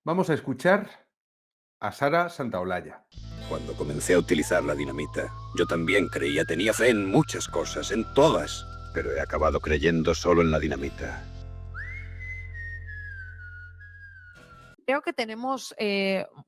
Vamos a escuchar a Sara Santaolalla. Cuando comencé a utilizar la dinamita, yo también tenía fe en muchas cosas, en todas, pero he acabado creyendo solo en la dinamita. Creo que tenemos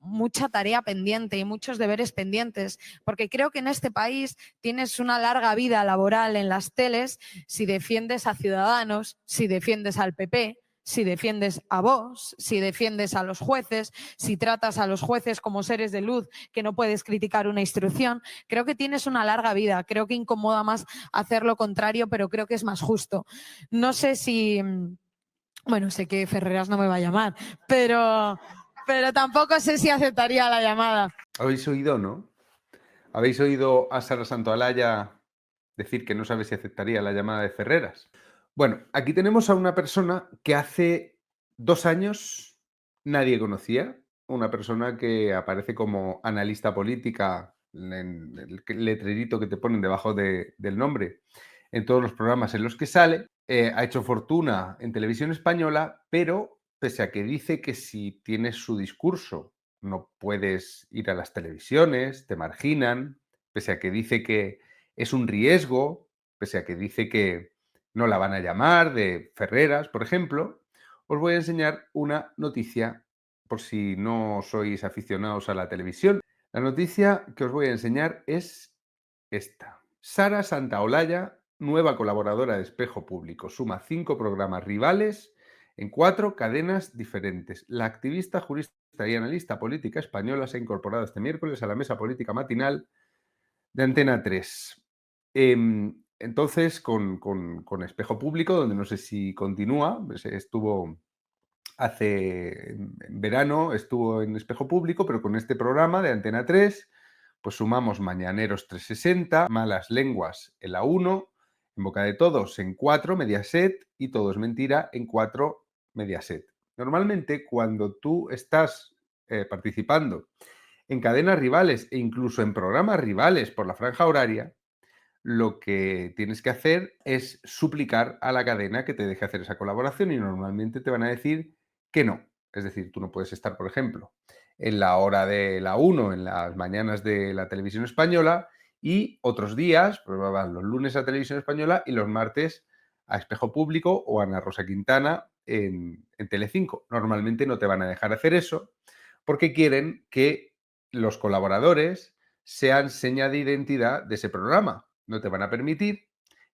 mucha tarea pendiente y muchos deberes pendientes, porque creo que en este país tienes una larga vida laboral en las teles si defiendes a Ciudadanos, si defiendes al PP, si defiendes a Vox, si defiendes a los jueces, si tratas a los jueces como seres de luz que no puedes criticar una instrucción. Creo que tienes una larga vida, creo que incomoda más hacer lo contrario, pero creo que es más justo. No sé si... Bueno, sé que Ferreras no me va a llamar, pero tampoco sé si aceptaría la llamada. ¿Habéis oído, no? ¿Habéis oído a Sara Santaolalla decir que no sabe si aceptaría la llamada de Ferreras? Bueno, aquí tenemos a una persona que hace 2 años nadie conocía, una persona que aparece como analista política en el letrerito que te ponen debajo del nombre en todos los programas en los que sale. Ha hecho fortuna en televisión española, pero pese a que dice que si tienes su discurso no puedes ir a las televisiones, te marginan, pese a que dice que es un riesgo, pese a que dice que no la van a llamar, de Ferreras, por ejemplo, os voy a enseñar una noticia por si no sois aficionados a la televisión. La noticia que os voy a enseñar es esta. Sara Santaolalla, nueva colaboradora de Espejo Público, suma 5 programas rivales en 4 cadenas diferentes. La activista, jurista y analista política española se ha incorporado este miércoles a la mesa política matinal de Antena 3. Entonces, con Espejo Público, donde no sé si continúa, estuvo en verano, estuvo en Espejo Público, pero con este programa de Antena 3, pues sumamos Mañaneros 360, Malas Lenguas en la 1, En Boca de Todos en 4, Mediaset, y Todo es Mentira en 4, Mediaset. Normalmente, cuando tú estás participando en cadenas rivales e incluso en programas rivales por la franja horaria, lo que tienes que hacer es suplicar a la cadena que te deje hacer esa colaboración y normalmente te van a decir que no. Es decir, tú no puedes estar, por ejemplo, en la hora de la 1, en las mañanas de la televisión española, y otros días, pues van los lunes a televisión española y los martes a Espejo Público o a Ana Rosa Quintana en Telecinco. Normalmente no te van a dejar hacer eso porque quieren que los colaboradores sean seña de identidad de ese programa. No te van a permitir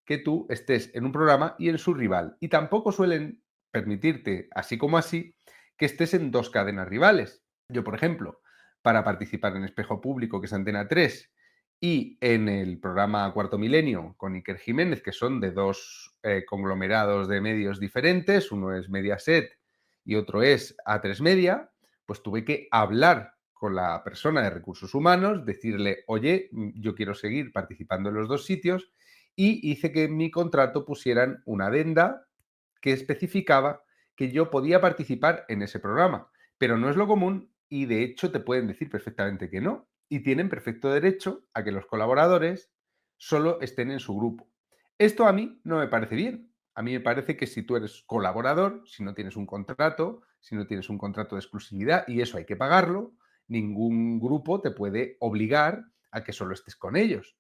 que tú estés en un programa y en su rival. Y tampoco suelen permitirte, así como así, que estés en 2 cadenas rivales. Yo, por ejemplo, para participar en Espejo Público, que es Antena 3, y en el programa Cuarto Milenio con Iker Jiménez, que son de 2 conglomerados de medios diferentes, uno es Mediaset y otro es A3 Media, pues tuve que hablar con la persona de recursos humanos, decirle, oye, yo quiero seguir participando en los 2 sitios, y hice que en mi contrato pusieran una adenda que especificaba que yo podía participar en ese programa, pero no es lo común y de hecho te pueden decir perfectamente que no, y tienen perfecto derecho a que los colaboradores solo estén en su grupo. Esto a mí no me parece bien. A mí me parece que si tú eres colaborador, si no tienes un contrato, si no tienes un contrato de exclusividad, y eso hay que pagarlo, ningún grupo te puede obligar a que solo estés con ellos.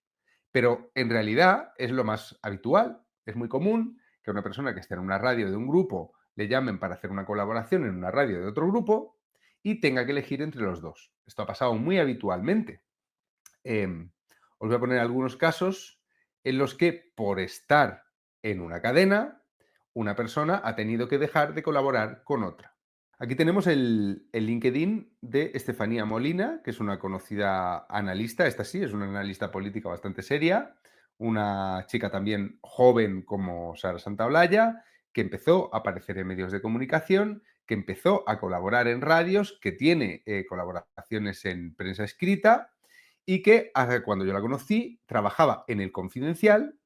Pero en realidad es lo más habitual. Es muy común que a una persona que esté en una radio de un grupo le llamen para hacer una colaboración en una radio de otro grupo y tenga que elegir entre los dos. Esto ha pasado muy habitualmente. Os voy a poner algunos casos en los que por estar en una cadena, una persona ha tenido que dejar de colaborar con otra. Aquí tenemos el LinkedIn de Estefanía Molina, que es una conocida analista, esta sí, es una analista política bastante seria, una chica también joven como Sara Santaolalla, que empezó a aparecer en medios de comunicación, que empezó a colaborar en radios, que tiene colaboraciones en prensa escrita y que cuando yo la conocí trabajaba en El Confidencial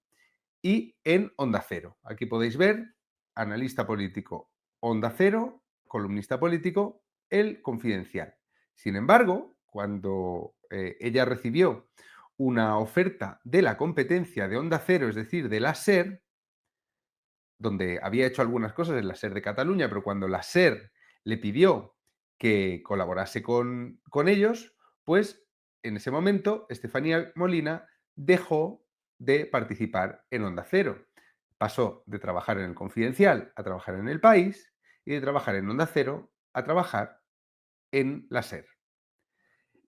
y en Onda Cero. Aquí podéis ver, analista político Onda Cero, columnista político, El Confidencial. Sin embargo, cuando ella recibió una oferta de la competencia de Onda Cero, es decir, de la SER, donde había hecho algunas cosas en la SER de Cataluña, pero cuando la SER le pidió que colaborase con ellos, pues en ese momento Estefanía Molina dejó de participar en Onda Cero. Pasó de trabajar en el Confidencial a trabajar en El País y de trabajar en Onda Cero a trabajar en la SER.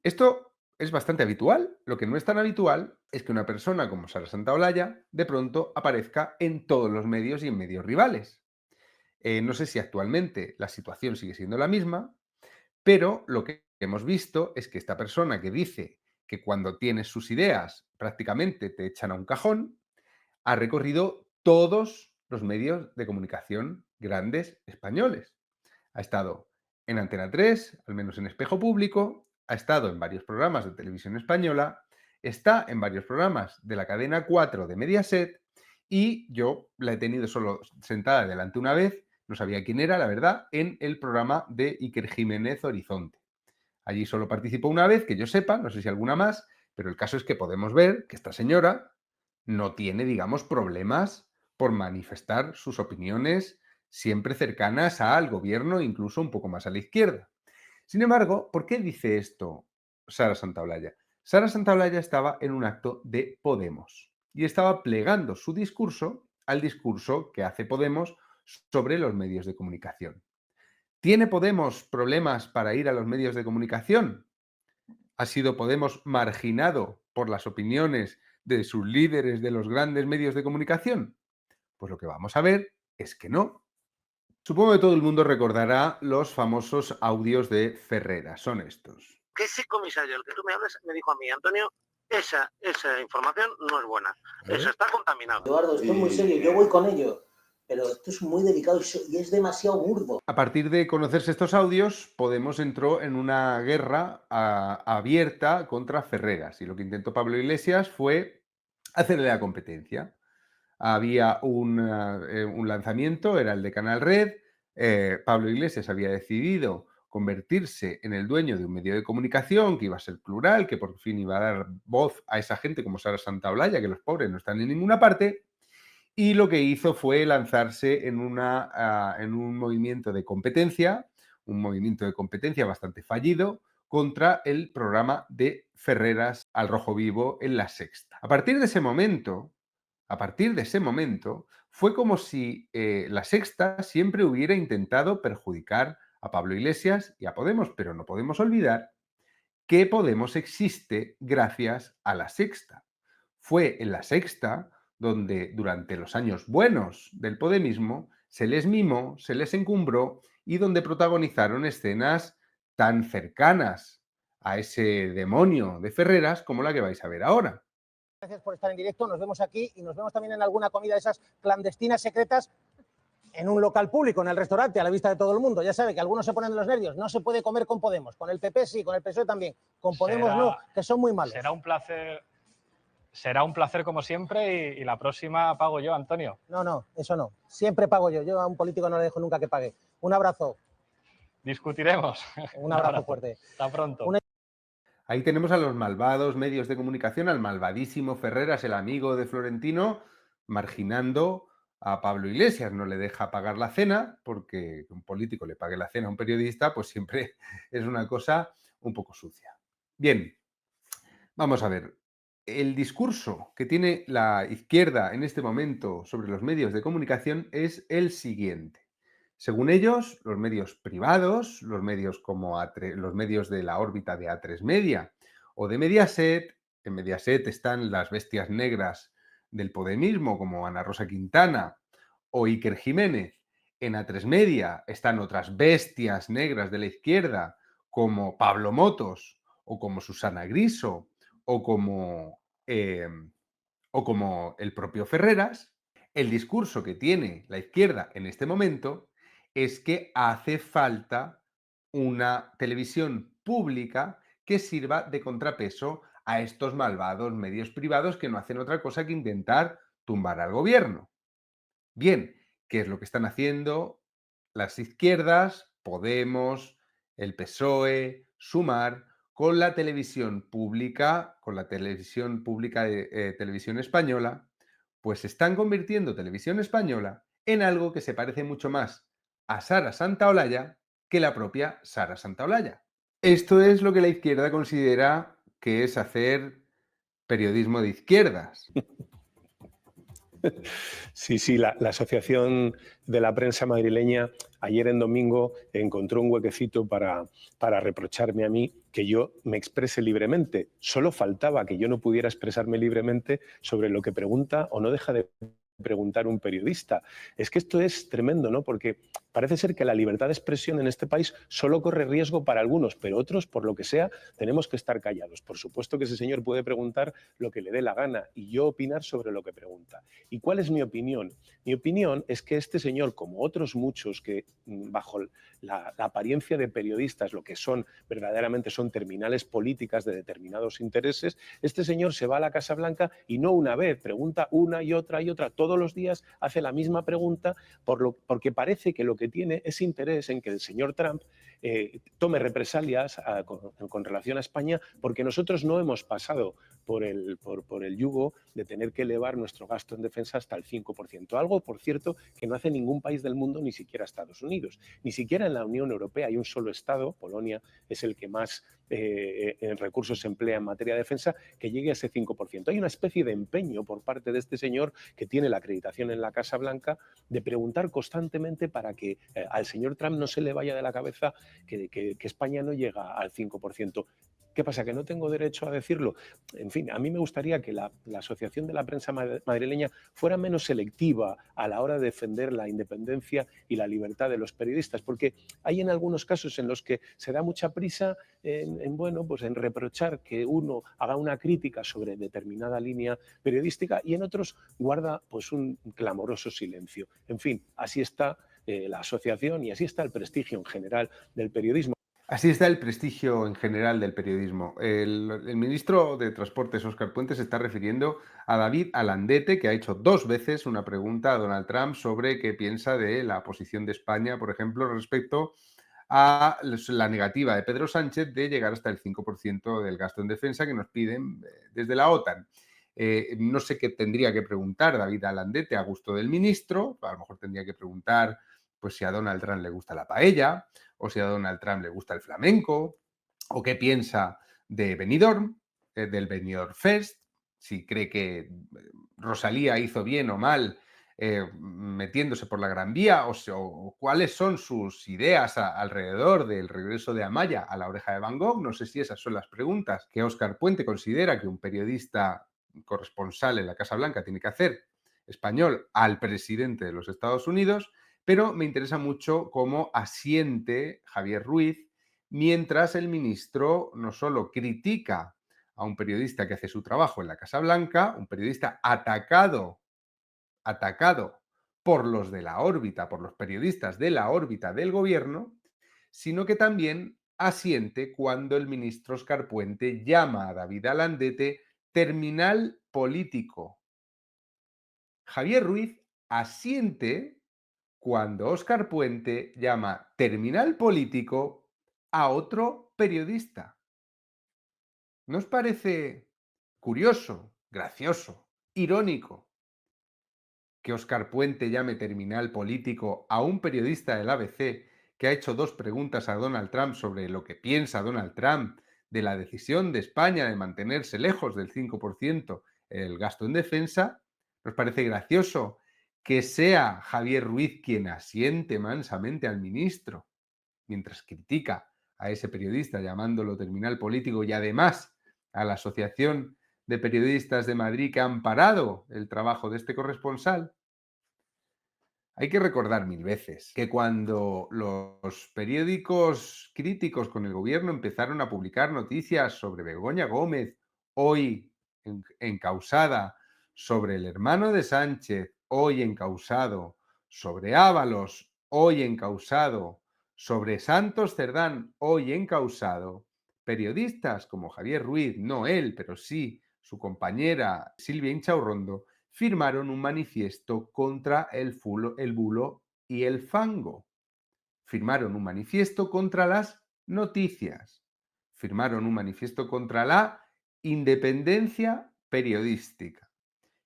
Esto es bastante habitual. Lo que no es tan habitual es que una persona como Sara Santaolalla de pronto aparezca en todos los medios y en medios rivales. No sé si actualmente la situación sigue siendo la misma, pero lo que hemos visto es que esta persona que dice que cuando tienes sus ideas prácticamente te echan a un cajón, ha recorrido todos los medios de comunicación grandes españoles. Ha estado en Antena 3, al menos en Espejo Público, ha estado en varios programas de televisión española, está en varios programas de la cadena 4 de Mediaset y yo la he tenido solo sentada delante una vez, no sabía quién era, la verdad, en el programa de Iker Jiménez Horizonte. Allí solo participó una vez, que yo sepa, no sé si alguna más, pero el caso es que podemos ver que esta señora no tiene, digamos, problemas por manifestar sus opiniones siempre cercanas al gobierno, incluso un poco más a la izquierda. Sin embargo, ¿por qué dice esto Sara Santaolalla? Sara Santaolalla estaba en un acto de Podemos y estaba plegando su discurso al discurso que hace Podemos sobre los medios de comunicación. ¿Tiene Podemos problemas para ir a los medios de comunicación? ¿Ha sido Podemos marginado por las opiniones de sus líderes de los grandes medios de comunicación? Pues lo que vamos a ver es que no. Supongo que todo el mundo recordará los famosos audios de Ferreras, son estos. Que ese comisario al que tú me hablas me dijo a mí, Antonio, esa información no es buena, eso está contaminado. Eduardo, esto es muy serio, yo voy con ello, pero esto es muy delicado y es demasiado burdo. A partir de conocerse estos audios, Podemos entró en una guerra abierta contra Ferreras y lo que intentó Pablo Iglesias fue hacerle la competencia. Había un lanzamiento, era el de Canal Red. Pablo Iglesias había decidido convertirse en el dueño de un medio de comunicación que iba a ser plural, que por fin iba a dar voz a esa gente como Sara Santaolalla, que los pobres no están en ninguna parte, y lo que hizo fue lanzarse en un movimiento de competencia, un movimiento de competencia bastante fallido, contra el programa de Ferreras al Rojo Vivo en La Sexta. A partir de ese momento, fue como si La Sexta siempre hubiera intentado perjudicar a Pablo Iglesias y a Podemos, pero no podemos olvidar que Podemos existe gracias a La Sexta. Fue en La Sexta donde durante los años buenos del podemismo se les mimó, se les encumbró y donde protagonizaron escenas tan cercanas a ese demonio de Ferreras como la que vais a ver ahora. Gracias por estar en directo, nos vemos aquí y nos vemos también en alguna comida de esas clandestinas secretas en un local público, en el restaurante, a la vista de todo el mundo. Ya sabe que algunos se ponen de los nervios, no se puede comer con Podemos, con el PP sí, con el PSOE también, con Podemos no, que son muy malos. Será un placer como siempre y la próxima pago yo, Antonio. No, eso no, siempre pago yo, yo a un político no le dejo nunca que pague. Un abrazo. Discutiremos. Un abrazo fuerte. Hasta pronto. Ahí tenemos a los malvados medios de comunicación, al malvadísimo Ferreras, el amigo de Florentino, marginando a Pablo Iglesias. No le deja pagar la cena, porque que un político le pague la cena a un periodista, pues siempre es una cosa un poco sucia. Bien, vamos a ver. El discurso que tiene la izquierda en este momento sobre los medios de comunicación es el siguiente. Según ellos, los medios privados, los medios como los medios de la órbita de A3 Media o de Mediaset, en Mediaset están las bestias negras del podemismo como Ana Rosa Quintana o Iker Jiménez. En A3 Media están otras bestias negras de la izquierda como Pablo Motos o como Susana Griso o como el propio Ferreras. El discurso que tiene la izquierda en este momento es que hace falta una televisión pública que sirva de contrapeso a estos malvados medios privados que no hacen otra cosa que intentar tumbar al gobierno. Bien, ¿qué es lo que están haciendo las izquierdas, Podemos, el PSOE, Sumar, con la televisión pública, de Televisión Española? Pues están convirtiendo Televisión Española en algo que se parece mucho más a Sara Santaolalla que la propia Sara Santaolalla. Esto es lo que la izquierda considera que es hacer periodismo de izquierdas. Sí, la Asociación de la Prensa Madrileña ayer en domingo encontró un huequecito para reprocharme a mí que yo me exprese libremente. Solo faltaba que yo no pudiera expresarme libremente sobre lo que pregunta o no deja de preguntar un periodista. Es que esto es tremendo, ¿no? Porque parece ser que la libertad de expresión en este país solo corre riesgo para algunos, pero otros, por lo que sea, tenemos que estar callados. Por supuesto que ese señor puede preguntar lo que le dé la gana y yo opinar sobre lo que pregunta. ¿Y cuál es mi opinión? Mi opinión es que este señor, como otros muchos que bajo la apariencia de periodistas, lo que son verdaderamente son terminales políticas de determinados intereses, este señor se va a la Casa Blanca y no una vez, pregunta una y otra, todos los días hace la misma pregunta porque parece que lo que tiene es interés en que el señor Trump tome represalias con relación a España porque nosotros no hemos pasado por el yugo de tener que elevar nuestro gasto en defensa hasta el 5%. Algo, por cierto, que no hace ningún país del mundo, ni siquiera Estados Unidos. Ni siquiera en la Unión Europea hay un solo Estado, Polonia es el que más recursos se emplea en materia de defensa, que llegue a ese 5%. Hay una especie de empeño por parte de este señor que tiene la acreditación en la Casa Blanca de preguntar constantemente para que al señor Trump no se le vaya de la cabeza que España no llega al 5%. ¿Qué pasa? ¿Que no tengo derecho a decirlo? En fin, a mí me gustaría que la Asociación de la Prensa Madrileña fuera menos selectiva a la hora de defender la independencia y la libertad de los periodistas, porque hay en algunos casos en los que se da mucha prisa en reprochar que uno haga una crítica sobre determinada línea periodística y en otros guarda pues un clamoroso silencio. En fin, así está la asociación y así está el prestigio en general del periodismo. Así está el prestigio en general del periodismo. El ministro de Transportes, Óscar Puente, se está refiriendo a David Alandete, que ha hecho 2 veces una pregunta a Donald Trump sobre qué piensa de la posición de España, por ejemplo, respecto a la negativa de Pedro Sánchez de llegar hasta el 5% del gasto en defensa que nos piden desde la OTAN. No sé qué tendría que preguntar David Alandete a gusto del ministro, a lo mejor tendría que preguntar pues si a Donald Trump le gusta la paella, o si a Donald Trump le gusta el flamenco, o qué piensa de Benidorm, del Benidorm Fest, si cree que Rosalía hizo bien o mal metiéndose por la Gran Vía, o cuáles son sus ideas alrededor del regreso de Amaya a la Oreja de Van Gogh. No sé si esas son las preguntas que Óscar Puente considera que un periodista corresponsal en la Casa Blanca tiene que hacer, español, al presidente de los Estados Unidos. Pero me interesa mucho cómo asiente Javier Ruiz mientras el ministro no solo critica a un periodista que hace su trabajo en la Casa Blanca, un periodista atacado por los de la órbita, por los periodistas de la órbita del gobierno, sino que también asiente cuando el ministro Óscar Puente llama a David Alandete terminal político. Javier Ruiz asiente cuando Óscar Puente llama terminal político a otro periodista. ¿No os parece curioso, gracioso, irónico que Óscar Puente llame terminal político a un periodista del ABC que ha hecho 2 preguntas a Donald Trump sobre lo que piensa Donald Trump de la decisión de España de mantenerse lejos del 5% el gasto en defensa? ¿Nos parece gracioso que sea Javier Ruiz quien asiente mansamente al ministro mientras critica a ese periodista llamándolo terminal político y además a la Asociación de Periodistas de Madrid que ha amparado el trabajo de este corresponsal? Hay que recordar 1000 veces que cuando los periódicos críticos con el gobierno empezaron a publicar noticias sobre Begoña Gómez, hoy encausada, sobre el hermano de Sánchez, hoy encausado, sobre Ábalos, hoy encausado, sobre Santos Cerdán, hoy encausado, periodistas como Javier Ruiz, no él, pero sí su compañera Silvia Inchaurrondo, firmaron un manifiesto contra el bulo y el fango. Firmaron un manifiesto contra las noticias. Firmaron un manifiesto contra la independencia periodística.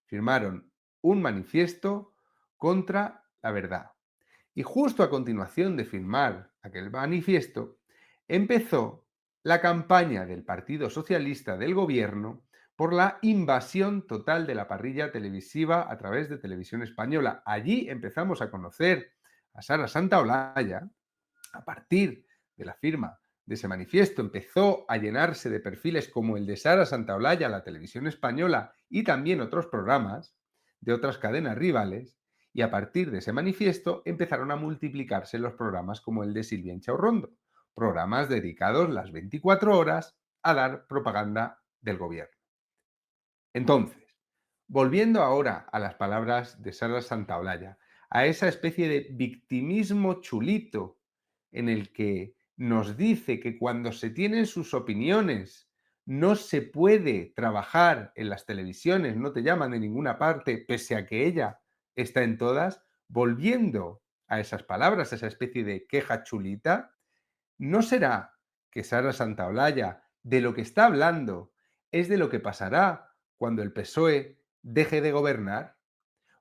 Firmaron un manifiesto contra la verdad. Y justo a continuación de firmar aquel manifiesto, empezó la campaña del Partido Socialista del Gobierno por la invasión total de la parrilla televisiva a través de Televisión Española. Allí empezamos a conocer a Sara Santaolalla. A partir de la firma de ese manifiesto empezó a llenarse de perfiles como el de Sara Santaolalla, la Televisión Española y también otros programas de otras cadenas rivales, y a partir de ese manifiesto empezaron a multiplicarse los programas como el de Silvia Inchaurrondo, programas dedicados las 24 horas a dar propaganda del gobierno. Entonces, volviendo ahora a las palabras de Sara Santaolalla, a esa especie de victimismo chulito en el que nos dice que cuando se tienen sus opiniones no se puede trabajar en las televisiones, no te llaman de ninguna parte, pese a que ella está en todas, volviendo a esas palabras, a esa especie de queja chulita, ¿no será que Sara Santaolalla de lo que está hablando es de lo que pasará cuando el PSOE deje de gobernar?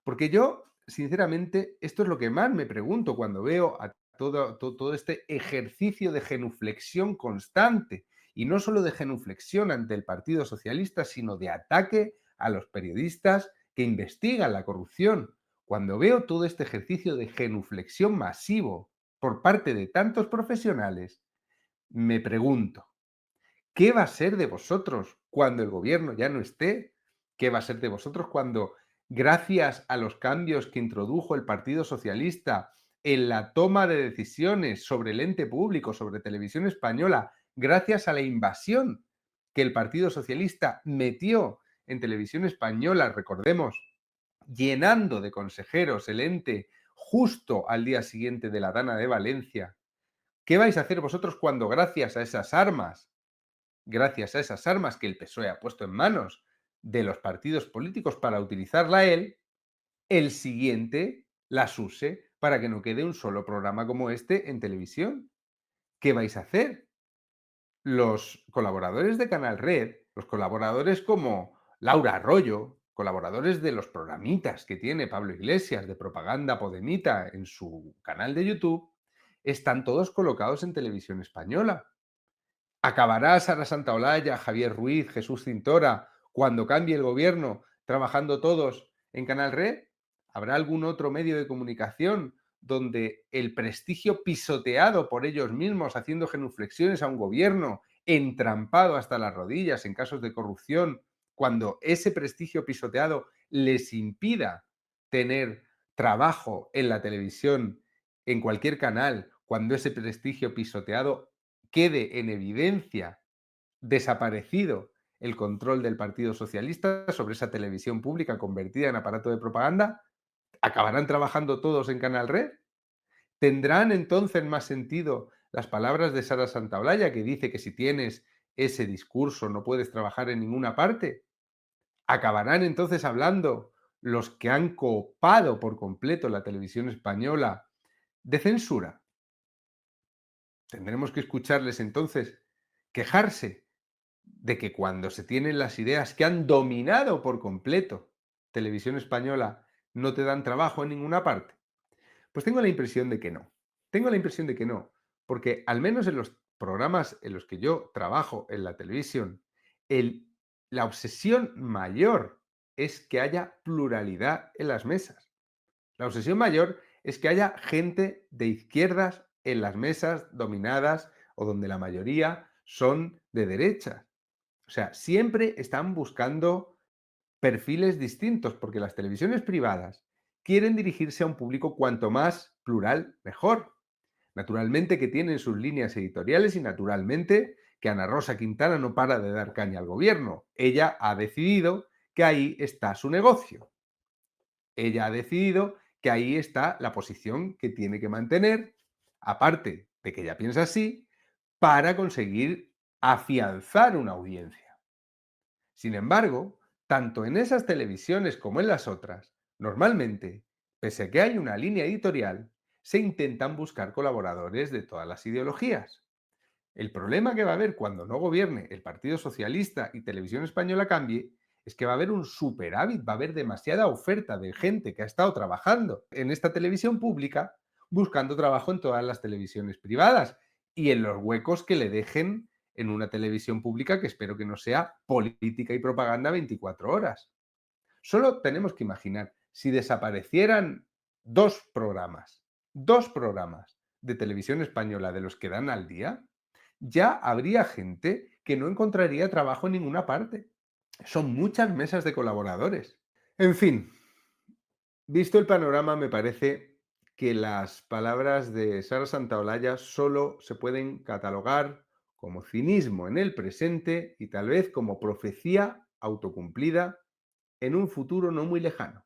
Porque yo, sinceramente, esto es lo que más me pregunto cuando veo a todo este ejercicio de genuflexión constante, y no solo de genuflexión ante el Partido Socialista, sino de ataque a los periodistas que investigan la corrupción. Cuando veo todo este ejercicio de genuflexión masivo por parte de tantos profesionales, me pregunto, ¿qué va a ser de vosotros cuando el gobierno ya no esté? ¿Qué va a ser de vosotros cuando, gracias a los cambios que introdujo el Partido Socialista en la toma de decisiones sobre el ente público, sobre Televisión Española, gracias a la invasión que el Partido Socialista metió en Televisión Española, recordemos, llenando de consejeros el ente justo al día siguiente de la Dana de Valencia? ¿Qué vais a hacer vosotros cuando, gracias a esas armas que el PSOE ha puesto en manos de los partidos políticos para utilizarla él, el siguiente las use para que no quede un solo programa como este en televisión? ¿Qué vais a hacer? Los colaboradores de Canal Red, los colaboradores como Laura Arroyo, colaboradores de los programitas que tiene Pablo Iglesias de propaganda podemita en su canal de YouTube, están todos colocados en Televisión Española. ¿Acabará Sara Santaolalla, Javier Ruiz, Jesús Cintora, cuando cambie el gobierno, trabajando todos en Canal Red? ¿Habrá algún otro medio de comunicación donde el prestigio pisoteado por ellos mismos, haciendo genuflexiones a un gobierno, entrampado hasta las rodillas en casos de corrupción, cuando ese prestigio pisoteado les impida tener trabajo en la televisión, en cualquier canal, cuando ese prestigio pisoteado quede en evidencia desaparecido el control del Partido Socialista sobre esa televisión pública convertida en aparato de propaganda? ¿Acabarán trabajando todos en Canal Red? ¿Tendrán entonces más sentido las palabras de Sara Santaolalla, que dice que si tienes ese discurso no puedes trabajar en ninguna parte? ¿Acabarán entonces hablando los que han coopado por completo la televisión española de censura? Tendremos que escucharles entonces quejarse de que cuando se tienen las ideas que han dominado por completo Televisión Española no te dan trabajo en ninguna parte. Pues tengo la impresión de que no. Tengo la impresión de que no, porque al menos en los programas en los que yo trabajo en la televisión, la obsesión mayor es que haya pluralidad en las mesas. La obsesión mayor es que haya gente de izquierdas en las mesas dominadas o donde la mayoría son de derechas. O sea, siempre están buscando perfiles distintos porque las televisiones privadas quieren dirigirse a un público cuanto más plural, mejor. Naturalmente que tienen sus líneas editoriales y naturalmente que Ana Rosa Quintana no para de dar caña al gobierno. Ella ha decidido que ahí está su negocio. Ella ha decidido que ahí está la posición que tiene que mantener, aparte de que ella piensa así, para conseguir afianzar una audiencia. Sin embargo, tanto en esas televisiones como en las otras, normalmente, pese a que hay una línea editorial, se intentan buscar colaboradores de todas las ideologías. El problema que va a haber cuando no gobierne el Partido Socialista y Televisión Española cambie es que va a haber un superávit, va a haber demasiada oferta de gente que ha estado trabajando en esta televisión pública buscando trabajo en todas las televisiones privadas y en los huecos que le dejen en una televisión pública que espero que no sea política y propaganda 24 horas. Solo tenemos que imaginar, si desaparecieran dos programas de televisión española de los que dan al día, ya habría gente que no encontraría trabajo en ninguna parte. Son muchas mesas de colaboradores. En fin, visto el panorama, me parece que las palabras de Sara Santaolalla solo se pueden catalogar como cinismo en el presente y tal vez como profecía autocumplida en un futuro no muy lejano.